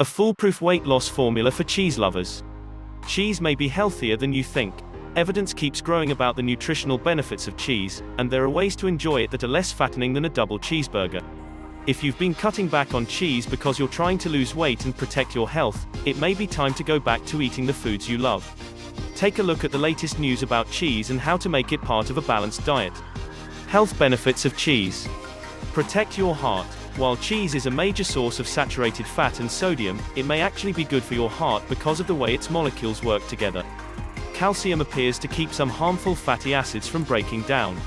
A foolproof weight loss formula for cheese lovers. Cheese may be healthier than you think. Evidence keeps growing about the nutritional benefits of cheese, and there are ways to enjoy it that are less fattening than a double cheeseburger. If you've been cutting back on cheese because you're trying to lose weight and protect your health, it may be time to go back to eating the foods you love. Take a look at the latest news about cheese and how to make it part of a balanced diet. Health benefits of cheese. Protect your heart. While cheese is a major source of saturated fat and sodium, it may actually be good for your heart because of the way its molecules work together. Calcium appears to keep some harmful fatty acids from breaking down.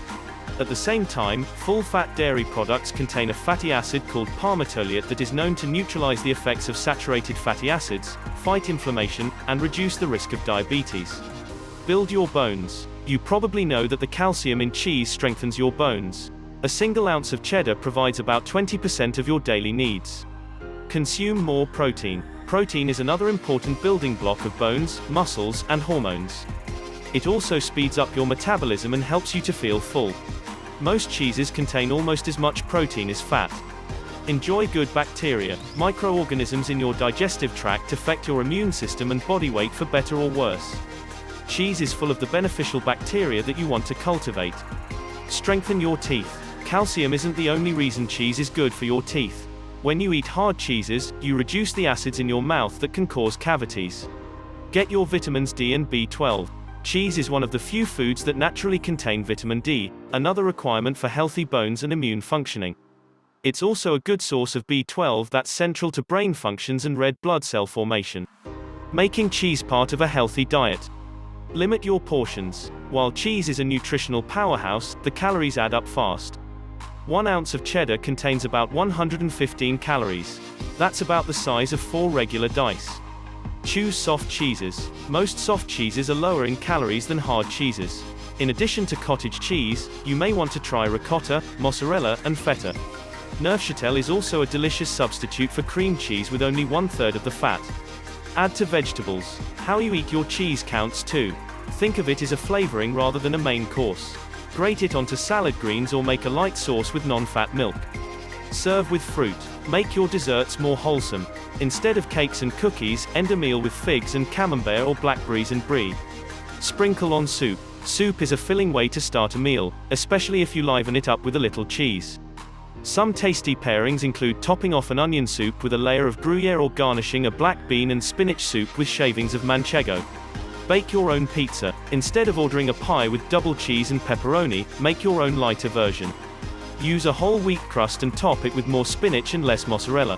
At the same time, full-fat dairy products contain a fatty acid called palmitoleic that is known to neutralize the effects of saturated fatty acids, fight inflammation, and reduce the risk of diabetes. Build your bones. You probably know that the calcium in cheese strengthens your bones. A single ounce of cheddar provides about 20% of your daily needs. Consume more protein. Protein is another important building block of bones, muscles, and hormones. It also speeds up your metabolism and helps you to feel full. Most cheeses contain almost as much protein as fat. Enjoy good bacteria. Microorganisms in your digestive tract affect your immune system and body weight for better or worse. Cheese is full of the beneficial bacteria that you want to cultivate. Strengthen your teeth. Calcium isn't the only reason cheese is good for your teeth. When you eat hard cheeses, you reduce the acids in your mouth that can cause cavities. Get your vitamins D and B12. Cheese is one of the few foods that naturally contain vitamin D, another requirement for healthy bones and immune functioning. It's also a good source of B12 that's central to brain functions and red blood cell formation. Making cheese part of a healthy diet. Limit your portions. While cheese is a nutritional powerhouse, the calories add up fast. 1 ounce of cheddar contains about 115 calories. That's about the size of 4 regular dice. Choose soft cheeses. Most soft cheeses are lower in calories than hard cheeses. In addition to cottage cheese, you may want to try ricotta, mozzarella, and feta. Neufchâtel is also a delicious substitute for cream cheese with only 1/3 of the fat. Add to vegetables. How you eat your cheese counts too. Think of it as a flavoring rather than a main course. Grate it onto salad greens or make a light sauce with non-fat milk. Serve with fruit. Make your desserts more wholesome. Instead of cakes and cookies, end a meal with figs and camembert or blackberries and brie. Sprinkle on soup. Soup is a filling way to start a meal, especially if you liven it up with a little cheese. Some tasty pairings include topping off an onion soup with a layer of Gruyere or garnishing a black bean and spinach soup with shavings of manchego. Bake your own pizza. Instead of ordering a pie with double cheese and pepperoni, make your own lighter version. Use a whole wheat crust and top it with more spinach and less mozzarella.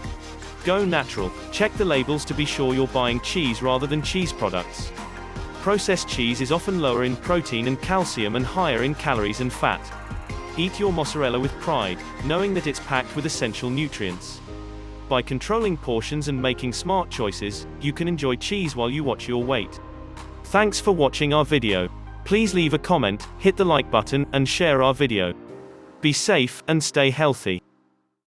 Go natural. Check the labels to be sure you're buying cheese rather than cheese products. Processed cheese is often lower in protein and calcium and higher in calories and fat. Eat your mozzarella with pride, knowing that it's packed with essential nutrients. By controlling portions and making smart choices, you can enjoy cheese while you watch your weight. Thanks for watching our video. Please leave a comment, hit the like button, and share our video. Be safe, and stay healthy.